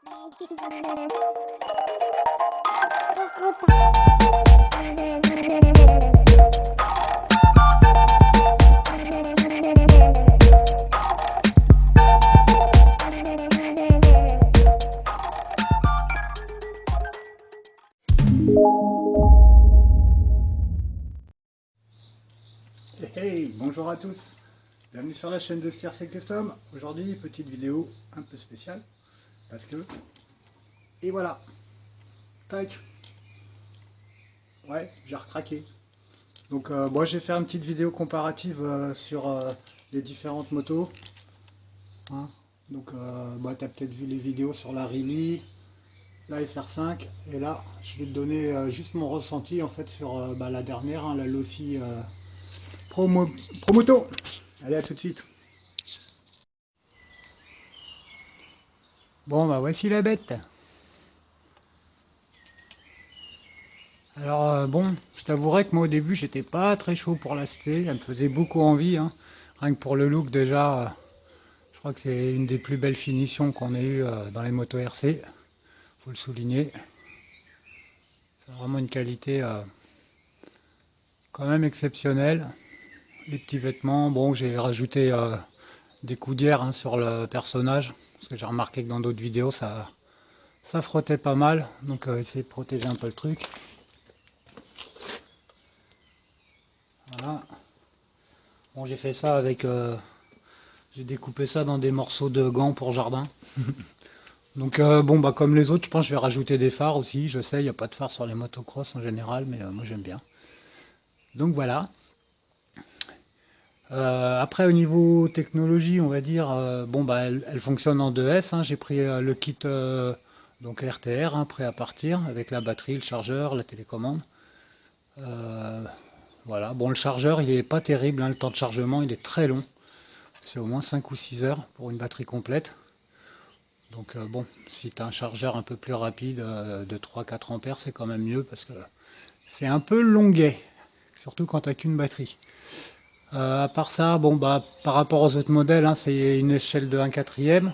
Hey, bonjour à tous, bienvenue sur la chaîne de Stiercé Custom. Aujourd'hui, petite vidéo un peu spéciale, parce que, et voilà, tac, ouais, j'ai recraqué. Donc moi j'ai fait une petite vidéo comparative sur les différentes motos. Hein. Donc tu as peut-être vu les vidéos sur la Riley, la SR5, et là je vais te donner juste mon ressenti en fait sur la dernière, hein, la Losi Promoto. Allez, à tout de suite. Bon, bah voici la bête. Alors bon, je t'avouerai que moi au début j'étais pas très chaud pour l'aspect, elle me faisait beaucoup envie, hein. Rien que pour le look déjà, je crois que c'est une des plus belles finitions qu'on ait eues dans les motos RC, faut le souligner. C'est vraiment une qualité quand même exceptionnelle. Les petits vêtements, bon j'ai rajouté des coudières, hein, sur le personnage, parce que j'ai remarqué que dans d'autres vidéos ça frottait pas mal, donc essayer de protéger un peu le truc. Voilà. Bon, j'ai fait ça avec... j'ai découpé ça dans des morceaux de gants pour jardin. Donc bon, bah comme les autres, je pense que je vais rajouter des phares aussi. Je sais, il n'y a pas de phares sur les motocross en général, mais moi j'aime bien. Donc voilà. Après au niveau technologie, on va dire, bon bah elle fonctionne en 2S, hein. J'ai pris le kit donc RTR, hein, prêt à partir, avec la batterie, le chargeur, la télécommande. Voilà, bon le chargeur il est pas terrible, hein, le temps de chargement il est très long. C'est au moins 5 ou 6 heures pour une batterie complète. Donc bon, si tu as un chargeur un peu plus rapide de 3-4 ampères, c'est quand même mieux parce que c'est un peu longuet, surtout quand tu n'as qu'une batterie. À part ça, bon bah par rapport aux autres modèles, hein, c'est une échelle de 1/4.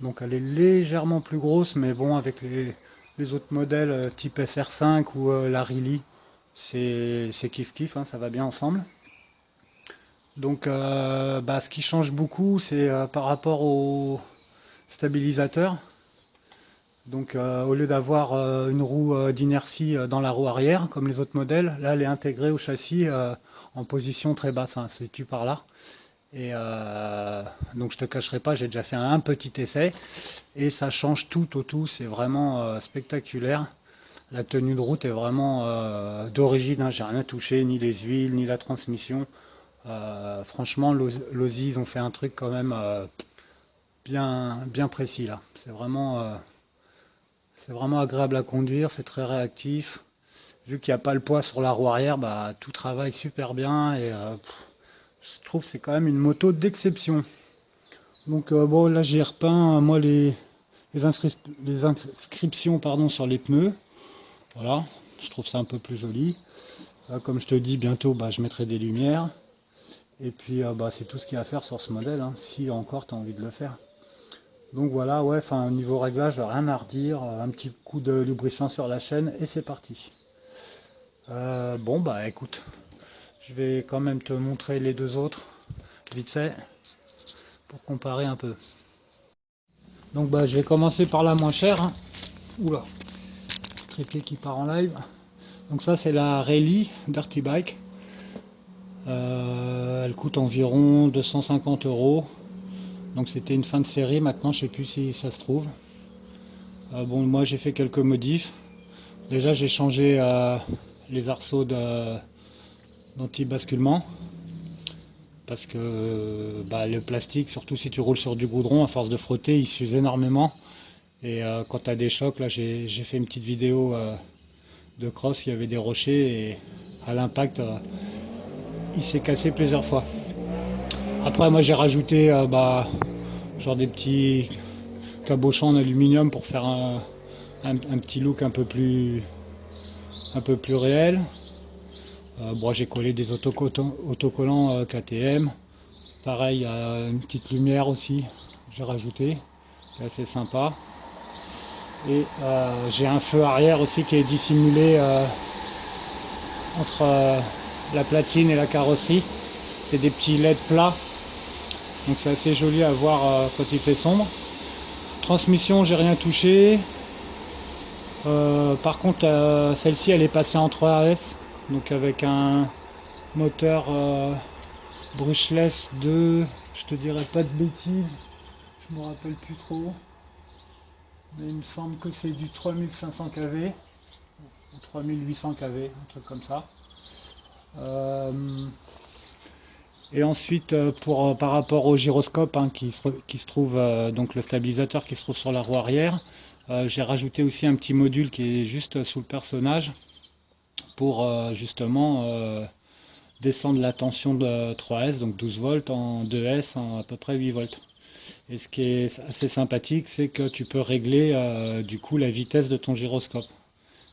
Donc elle est légèrement plus grosse, mais bon avec les autres modèles type SR5 ou la Riley, c'est kiff kiff, hein, ça va bien ensemble. Donc ce qui change beaucoup, c'est par rapport au stabilisateur. Donc au lieu d'avoir une roue d'inertie dans la roue arrière, comme les autres modèles, là elle est intégrée au châssis en position très basse, hein, c'est tu par là. Et donc je te cacherai pas, j'ai déjà fait un petit essai, et ça change tout au tout, c'est vraiment spectaculaire. La tenue de route est vraiment d'origine, hein, j'ai rien touché, ni les huiles, ni la transmission. Franchement, Losi, ils ont fait un truc quand même bien précis là. C'est vraiment agréable à conduire, c'est très réactif. Vu qu'il n'y a pas le poids sur la roue arrière, bah, tout travaille super bien et je trouve que c'est quand même une moto d'exception. Donc bon, là j'ai repeint moi les inscriptions pardon, sur les pneus. Voilà, je trouve ça un peu plus joli. Là, comme je te dis, bientôt je mettrai des lumières. Et puis c'est tout ce qu'il y a à faire sur ce modèle, hein, si encore tu as envie de le faire. Donc voilà, ouais, enfin niveau réglage, rien à redire, un petit coup de lubrifiant sur la chaîne et c'est parti. Bon bah écoute, je vais quand même te montrer les deux autres, vite fait, pour comparer un peu. Donc je vais commencer par la moins chère, hein. Oula, trépied qui part en live. Donc ça c'est la Riley Dirty Bike. Elle coûte environ 250 €. Donc c'était une fin de série, maintenant je sais plus si ça se trouve. Bon moi j'ai fait quelques modifs. Déjà j'ai changé les arceaux d'anti-basculement. Parce que le plastique, surtout si tu roules sur du goudron, à force de frotter, il s'use énormément. Et quand tu as des chocs, là j'ai fait une petite vidéo de cross, il y avait des rochers et à l'impact, il s'est cassé plusieurs fois. Après moi j'ai rajouté genre des petits cabochons en aluminium pour faire un petit look un peu plus réel. J'ai collé des autocollants KTM. Pareil, une petite lumière aussi, j'ai rajouté, c'est assez sympa. Et j'ai un feu arrière aussi qui est dissimulé entre la platine et la carrosserie. C'est des petits LED plats, donc c'est assez joli à voir quand il fait sombre. Transmission, j'ai rien touché. Par contre, celle-ci elle est passée en 3S, donc avec un moteur brushless de, je te dirais pas de bêtises, je me rappelle plus trop, mais il me semble que c'est du 3500 kV ou 3800 kV, un truc comme ça. Et ensuite, par rapport au gyroscope hein, qui se trouve, donc le stabilisateur qui se trouve sur la roue arrière, j'ai rajouté aussi un petit module qui est juste sous le personnage pour justement descendre la tension de 3S, donc 12 volts, en 2S en à peu près 8 volts. Et ce qui est assez sympathique, c'est que tu peux régler du coup la vitesse de ton gyroscope,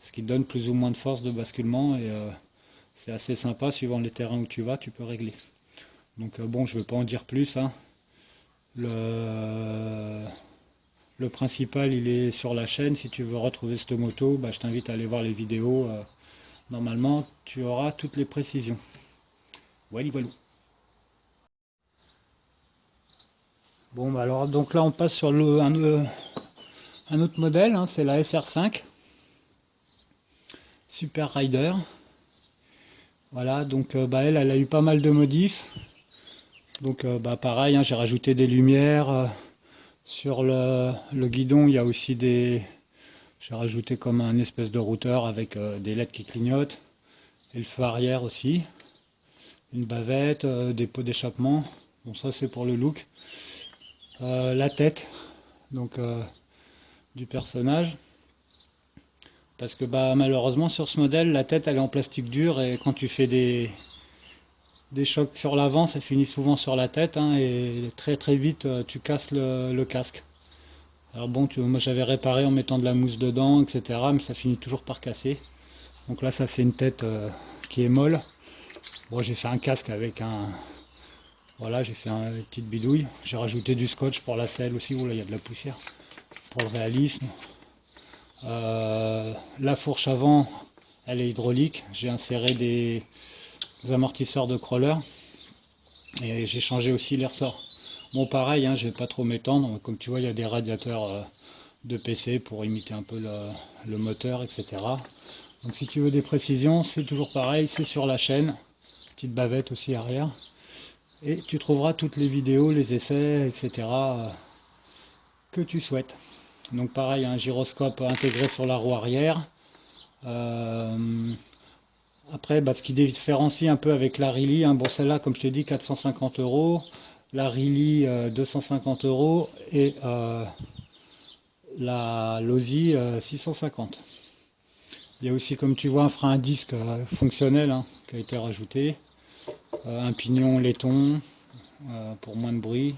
ce qui donne plus ou moins de force de basculement et c'est assez sympa suivant les terrains où tu vas, tu peux régler. Donc bon, je ne vais pas en dire plus. Hein. Le principal, il est sur la chaîne. Si tu veux retrouver cette moto, bah, je t'invite à aller voir les vidéos. Normalement, tu auras toutes les précisions. Voilà, voilà. Bon, bah alors, donc là, on passe sur un autre modèle. Hein, c'est la SR5 Super Rider. Voilà, donc bah, elle a eu pas mal de modifs. Donc bah, pareil, hein, j'ai rajouté des lumières. Sur le guidon, il y a aussi des... J'ai rajouté comme un espèce de routeur avec des LED qui clignotent. Et le feu arrière aussi. Une bavette, des pots d'échappement. Bon, ça c'est pour le look. La tête donc du personnage. Parce que bah, malheureusement sur ce modèle, la tête elle est en plastique dur et quand tu fais des chocs sur l'avant, ça finit souvent sur la tête hein, et très très vite tu casses le casque. Alors bon, moi j'avais réparé en mettant de la mousse dedans, etc. Mais ça finit toujours par casser. Donc là ça fait une tête qui est molle. Bon, j'ai fait un casque avec un... Voilà, j'ai fait une petite bidouille. J'ai rajouté du scotch pour la selle aussi, où là il y a de la poussière. Pour le réalisme. La fourche avant, elle est hydraulique. J'ai inséré des amortisseurs de crawler. Et j'ai changé aussi les ressorts. Bon pareil, hein, je vais pas trop m'étendre. Comme tu vois, il y a des radiateurs de PC pour imiter un peu le moteur, etc. Donc si tu veux des précisions, c'est toujours pareil, c'est sur la chaîne. Petite bavette aussi arrière. Et tu trouveras toutes les vidéos, les essais, etc. que tu souhaites. Donc pareil, un gyroscope intégré sur la roue arrière. Après, bah, ce qui différencie un peu avec la Riley, hein, bon celle-là, comme je t'ai dit, 450 €. La Riley, 250 € et la Losi, 650. Il y a aussi, comme tu vois, un frein à disque fonctionnel hein, qui a été rajouté. Un pignon laiton pour moins de bruit,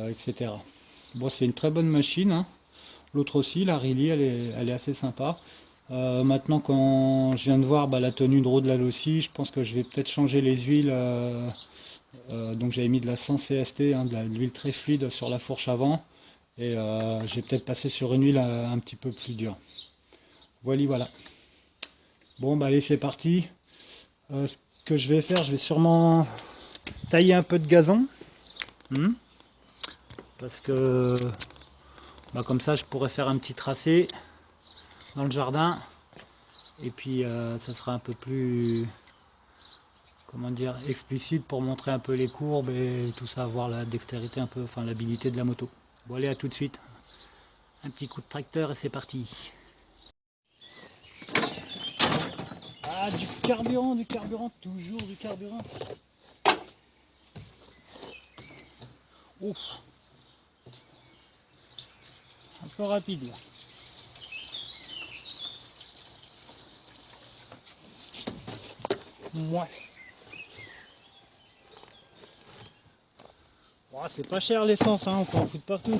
etc. Bon, c'est une très bonne machine. Hein. L'autre aussi, la Riley, elle est assez sympa. Maintenant, quand je viens de voir bah, la tenue de roue de la Losi, je pense que je vais peut-être changer les huiles. Donc j'avais mis de la 100 CST, hein, de l'huile très fluide sur la fourche avant. Et j'ai peut-être passé sur une huile un petit peu plus dure. Voilà. Bon, bah allez, c'est parti. Ce que je vais faire, je vais sûrement tailler un peu de gazon. Parce que bah, comme ça, je pourrais faire un petit tracé dans le jardin. Et puis, ça sera un peu plus, comment dire, explicite pour montrer un peu les courbes et tout ça, voir la dextérité un peu, enfin l'habilité de la moto. Bon, allez, à tout de suite. Un petit coup de tracteur et c'est parti. Ah, du carburant, toujours du carburant. Ouf. Un peu rapide là. Ouais. Oh, c'est pas cher l'essence, hein, on peut en foutre partout.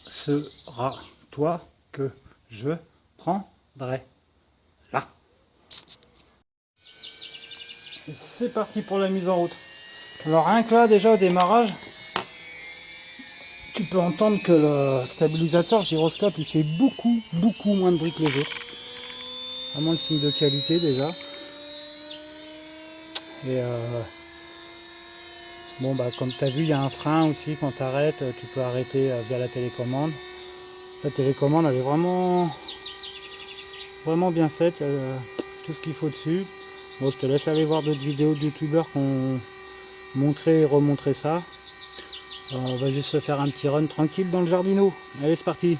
sera toi que je prendrai là. Et c'est parti pour la mise en route. Alors rien que là déjà au démarrage, tu peux entendre que le stabilisateur gyroscope il fait beaucoup moins de bruit que les autres. Vraiment le signe de qualité déjà. Et bon bah comme tu as vu il y a un frein aussi quand tu arrêtes, tu peux arrêter via la télécommande. La télécommande elle est vraiment bien faite, il y a tout ce qu'il faut dessus. Bon je te laisse aller voir d'autres vidéos de youtubeurs qui ont montré et remontré ça. On va juste se faire un petit run tranquille dans le jardinot. Allez c'est parti.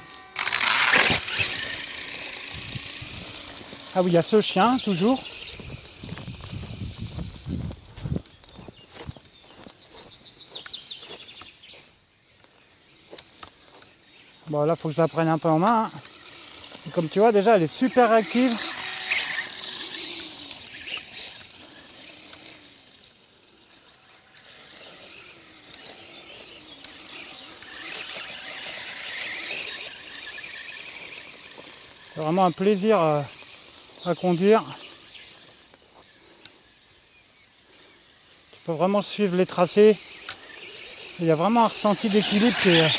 Ah oui il y a ce chien toujours. Bon là faut que je la prenne un peu en main. Hein. Et comme tu vois déjà elle est super active. C'est vraiment un plaisir à conduire. Tu peux vraiment suivre les tracés. Il y a vraiment un ressenti d'équilibre qui est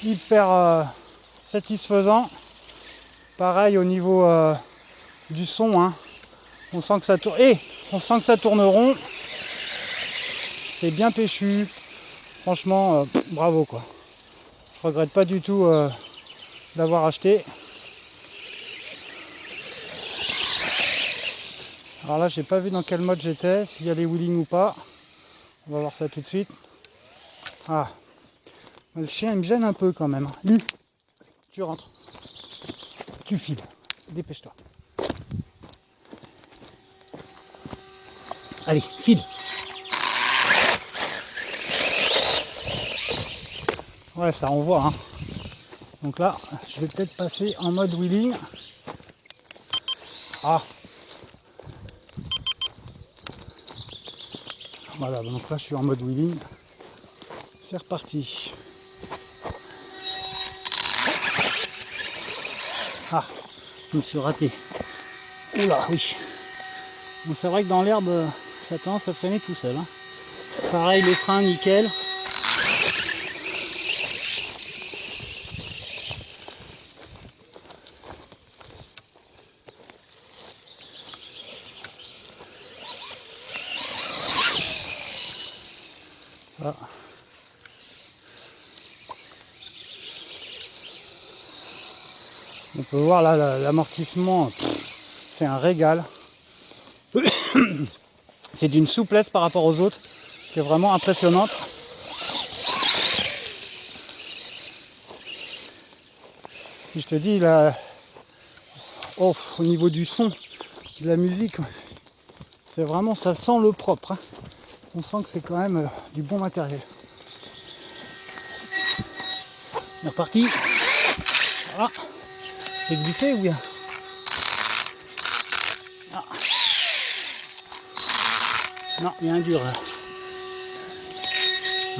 hyper satisfaisant. Pareil au niveau du son. Hein. On sent que ça tourne. On sent que ça tourne rond. C'est bien péchu. Franchement, bravo quoi. Je regrette pas du tout d'avoir acheté. Alors là, j'ai pas vu dans quel mode j'étais, s'il y a les wheeling ou pas. On va voir ça tout de suite. Ah, le chien il me gêne un peu quand même. Lui, tu rentres. Tu files. Dépêche-toi. Allez, file. Ouais, ça envoie. Hein. Donc là, je vais peut-être passer en mode wheeling. Ah. Voilà, donc là, je suis en mode wheeling. C'est reparti. Ah, je me suis raté. Oula, oui. Bon, c'est vrai que dans l'herbe, ça a tendance à freiner tout seul. Hein. Pareil, les freins, nickel. Ah. On peut voir là l'amortissement, c'est un régal. C'est d'une souplesse par rapport aux autres qui est vraiment impressionnante. Et je te dis là, oh, au niveau du son, de la musique, c'est vraiment, ça sent le propre. Hein. On sent que c'est quand même du bon matériel. On est reparti. Voilà. J'ai glissé ou bien ah. Non, il y a un dur là.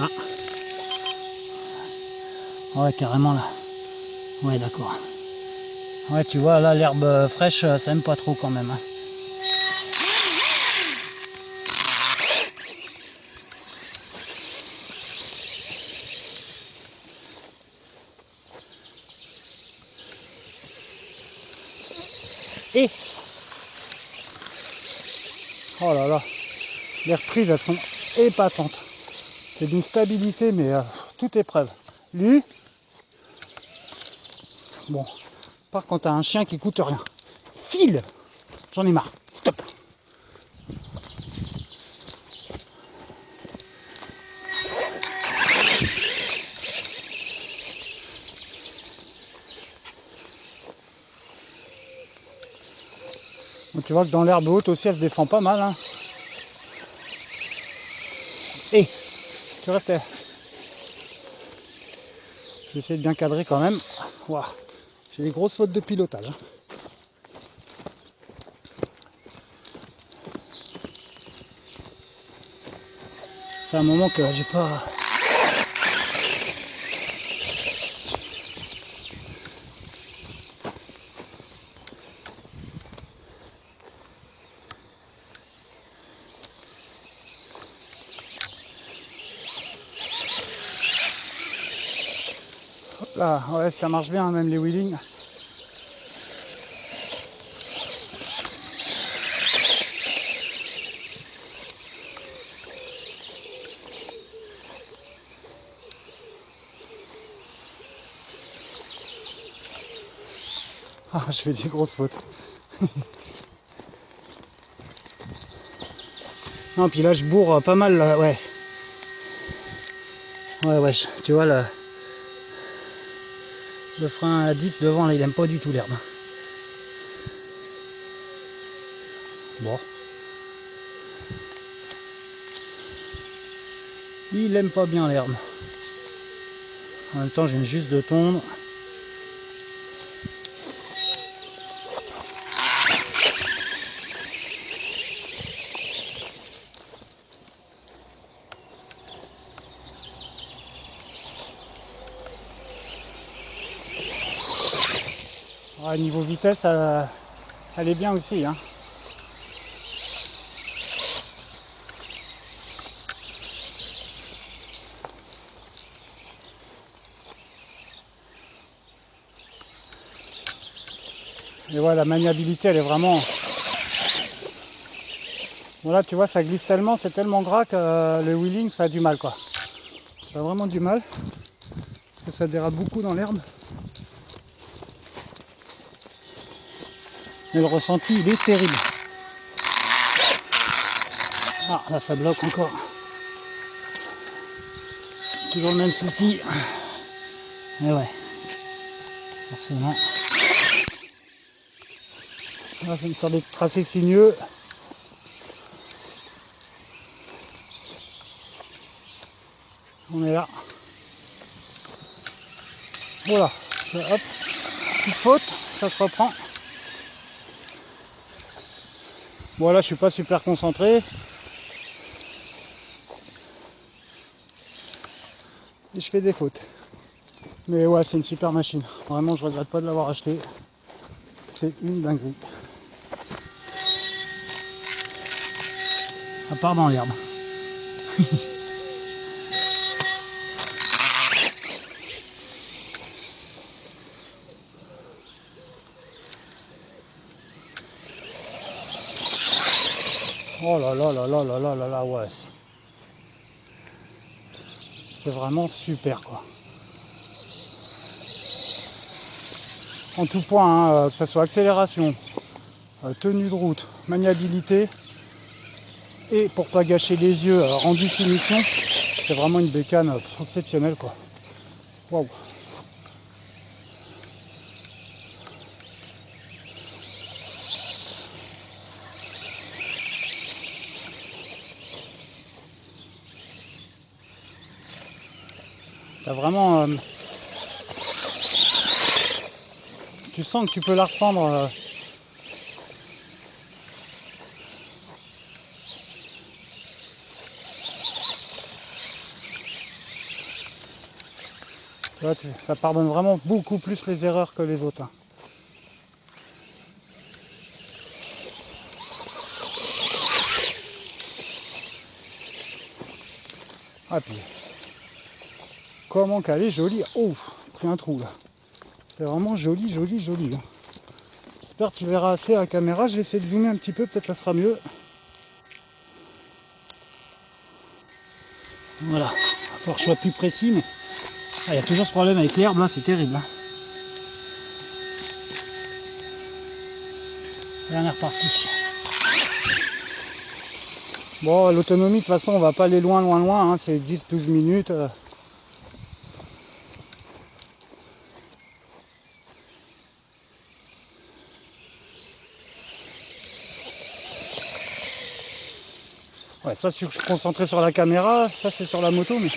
Ah. Ouais, carrément là. Ouais, d'accord. Ouais, tu vois, là, l'herbe fraîche, ça aime pas trop quand même. Hein. Et oh là là, les reprises, elles sont épatantes. C'est d'une stabilité, mais toute épreuve. Lui, bon, par quand t'as un chien qui coûte rien. File. J'en ai marre. Stop. Donc tu vois que dans l'herbe haute aussi, elle se défend pas mal. Hein. Et tu restes. Je vais essayer de bien cadrer quand même. Wow. J'ai des grosses fautes de pilotage. Hein. C'est un moment que j'ai pas. Là, ouais, ça marche bien, même les wheelings. Ah, je fais des grosses fautes. Non, puis là, je bourre pas mal, là, ouais. Ouais, tu vois, le frein à 10 devant, là, il aime pas du tout l'herbe. Bon. Il aime pas bien l'herbe. En même temps, je viens juste de tondre. Ouais, niveau vitesse, elle est bien aussi, hein. Et voilà, la maniabilité, elle est vraiment... Voilà, tu vois, ça glisse tellement, c'est tellement gras que le wheeling, ça a du mal, quoi. Ça a vraiment du mal, parce que ça dérape beaucoup dans l'herbe. Mais le ressenti, il est terrible. Ah, là, ça bloque encore. Toujours le même souci. Et ouais, forcément. Là, c'est une sorte de tracé sinueux. On est là. Voilà. Hop. Petite faute. Ça se reprend. Bon, là, je suis pas super concentré. Et je fais des fautes. Mais ouais, c'est une super machine. Vraiment, je regrette pas de l'avoir acheté. C'est une dinguerie. À part dans l'herbe. Oh là là là là là là là là, ouais. C'est vraiment super, quoi. En tout point, hein, que ce soit accélération, tenue de route, maniabilité, et pour pas gâcher les yeux, rendu finition, c'est vraiment une bécane exceptionnelle, quoi. Waouh. T'as vraiment... tu sens que tu peux la reprendre... tu vois, ça pardonne vraiment beaucoup plus les erreurs que les autres, hein. Ah puis... comment qu'elle est jolie. Oh, pris un trou là. C'est vraiment joli, joli, joli, hein. J'espère que tu verras assez à la caméra. Je vais essayer de zoomer un petit peu, peut-être ça sera mieux. Voilà. Il va falloir que je sois plus précis, mais... ah, il y a toujours ce problème avec l'herbe là, c'est terrible, hein. Dernière partie. Bon, l'autonomie, de toute façon, on va pas aller loin, loin, loin, hein. C'est 10-12 minutes. Ouais, soit je suis concentré sur la caméra, ça c'est sur la moto, mais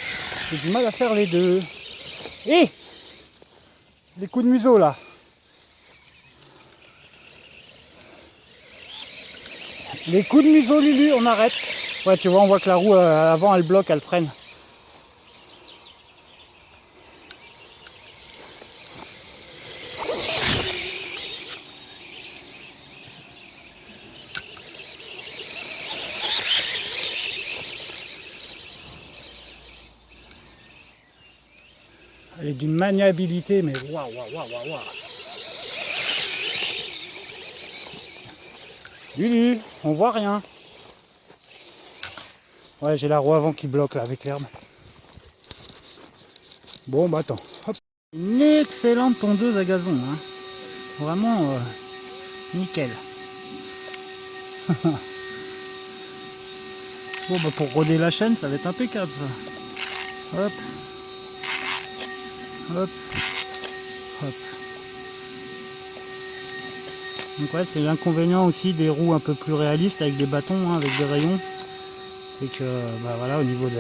j'ai du mal à faire les deux. Et les coups de museau là. Les coups de museau, Lulu, on arrête. Ouais, tu vois, on voit que la roue avant elle bloque, elle freine. est d'une maniabilité, mais waouh, waouh, waouh, waouh, waouh. Lulu, on voit rien. Ouais, j'ai la roue avant qui bloque là avec l'herbe. Bon, bah attends. Hop. Une excellente tondeuse à gazon. Hein. Vraiment nickel. Bon, bah pour roder la chaîne, ça va être impeccable ça. Hop. Hop. Hop. Donc ouais, c'est l'inconvénient aussi des roues un peu plus réalistes avec des bâtons, hein, avec des rayons. C'est que, bah voilà, au niveau de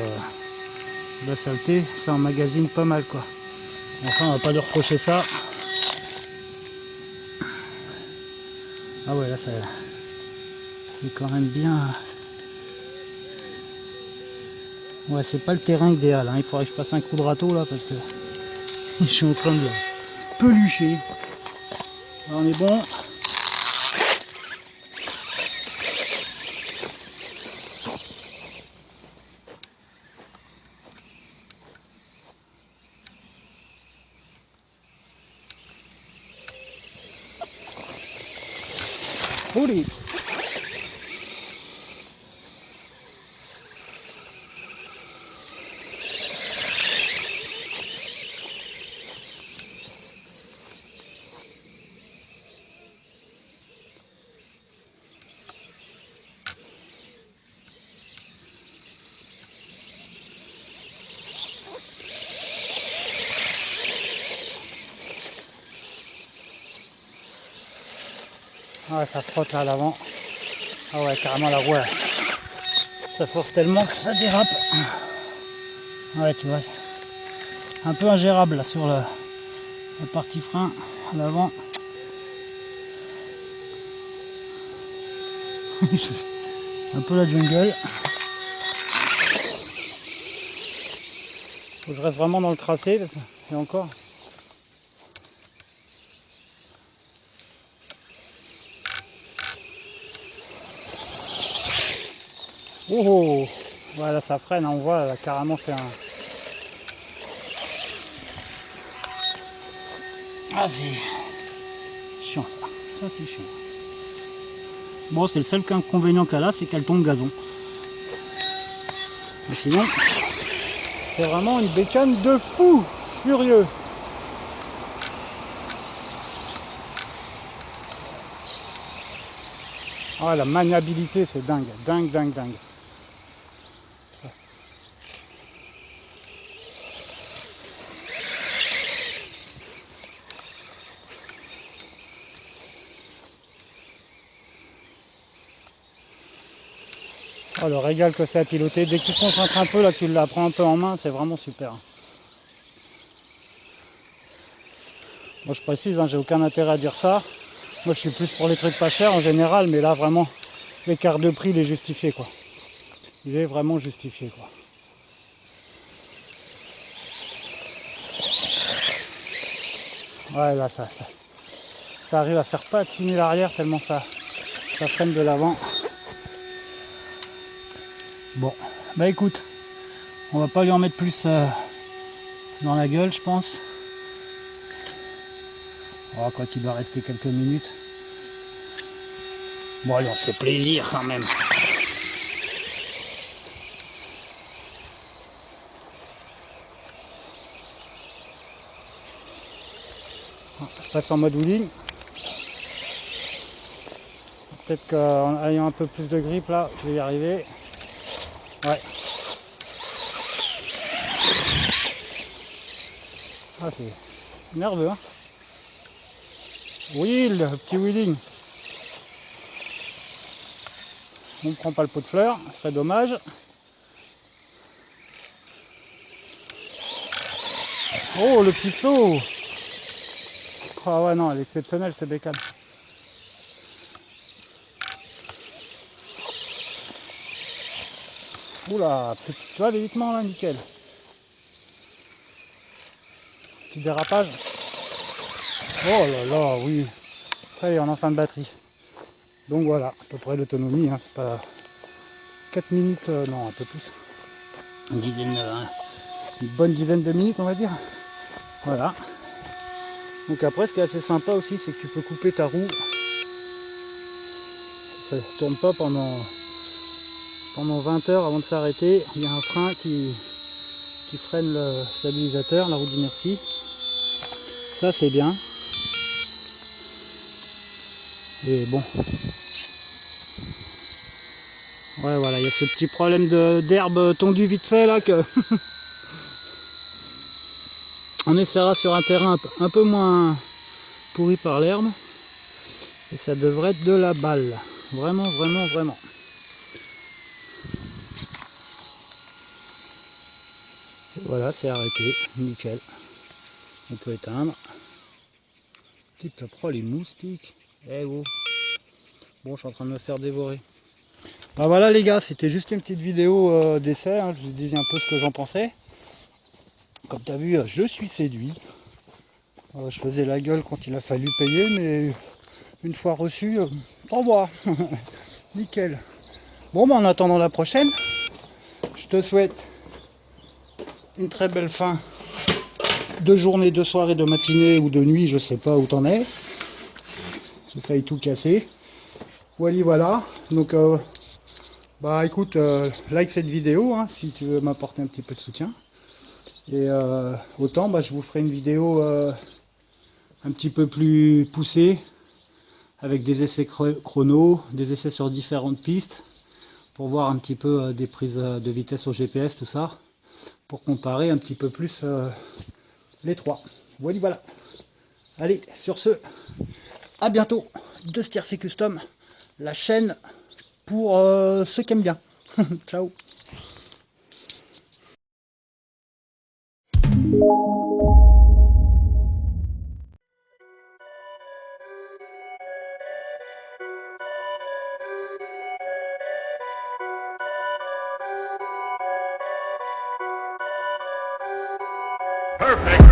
la saleté, ça emmagasine pas mal quoi. Enfin, on va pas lui reprocher ça. Ah ouais, là, ça, c'est quand même bien. Ouais, c'est pas le terrain idéal. Hein. Il faudrait que je passe un coup de râteau là parce que je suis en train de pelucher. Alors, on est bon. Allez. Ah, ça frotte là à l'avant. Ah ouais, carrément la roue. Ça force tellement que ça dérape. Ouais, tu vois. Un peu ingérable là sur la partie frein à l'avant. Un peu la jungle. Faut que je reste vraiment dans le tracé parce que c'est encore. Oh, oh. Voilà, ça freine, on voit, elle a carrément fait un. Ah, c'est chiant ça. Ça, c'est chiant. Bon, c'est le seul inconvénient qu'elle a, c'est qu'elle tombe gazon. Mais sinon, c'est vraiment une bécane de fou furieux. Ah, la maniabilité, c'est dingue, dingue, dingue, dingue. Oh, le régal que c'est à piloter. Dès que tu te concentres un peu, là, que tu la prends un peu en main, c'est vraiment super. Moi, je précise, hein, j'ai aucun intérêt à dire ça. Moi, je suis plus pour les trucs pas chers en général, mais là, vraiment, l'écart de prix, il est justifié, quoi. Il est vraiment justifié, quoi. Ouais, là, ça arrive à faire patiner l'arrière tellement ça freine de l'avant. Bon, bah écoute, on va pas lui en mettre plus dans la gueule, je pense. Oh, quoi qu'il doit rester quelques minutes. Bon, allez, on se fait plaisir quand même. Je passe en mode wheeling. Peut-être qu'en ayant un peu plus de grippe là, je vais y arriver. Ouais. Ah, c'est nerveux, hein. Wheel, petit wheeling. On ne prend pas le pot de fleurs, ce serait dommage. Oh, le petit saut. Ah ouais, non, elle est exceptionnelle cette bécane. Oula, tu vois l'évitement là, nickel. Petit dérapage. Oh là là, oui. Après, on est en fin de batterie. Donc voilà, à peu près l'autonomie. Hein, c'est pas 4 minutes, non, un peu plus. Une bonne dizaine de minutes, on va dire. Voilà. Donc après, ce qui est assez sympa aussi, c'est que tu peux couper ta roue. Ça ne tourne pas pendant 20 heures avant de s'arrêter. Il y a un frein qui freine le stabilisateur, la roue d'inertie. Ça, c'est bien. Et bon. Ouais, voilà, il y a ce petit problème d'herbe tondue vite fait là que on essaiera sur un terrain un peu moins pourri par l'herbe. Et ça devrait être de la balle. Vraiment, vraiment, vraiment. Et voilà, c'est arrêté. Nickel. On peut éteindre. Petite pro les moustiques. Eh oh. Bon, je suis en train de me faire dévorer. Bah voilà les gars, c'était juste une petite vidéo d'essai. Hein. Je vous ai dit un peu ce que j'en pensais. Comme tu as vu, je suis séduit. Je faisais la gueule quand il a fallu payer, mais une fois reçu, au revoir. Nickel. Bon, bah en attendant la prochaine, je te souhaite une très belle fin de journée, de soirée, de matinée ou de nuit, je sais pas où t'en es. J'ai failli tout casser. Voilà. Donc, bah écoute, like cette vidéo hein, si tu veux m'apporter un petit peu de soutien. Et autant, bah, je vous ferai une vidéo un petit peu plus poussée avec des essais chrono, des essais sur différentes pistes pour voir un petit peu des prises de vitesse au GPS, tout ça, pour comparer un petit peu plus les trois. Voilà. Allez, sur ce, à bientôt de Stiercé Custom, la chaîne pour ceux qui aiment bien. Ciao. Perfect.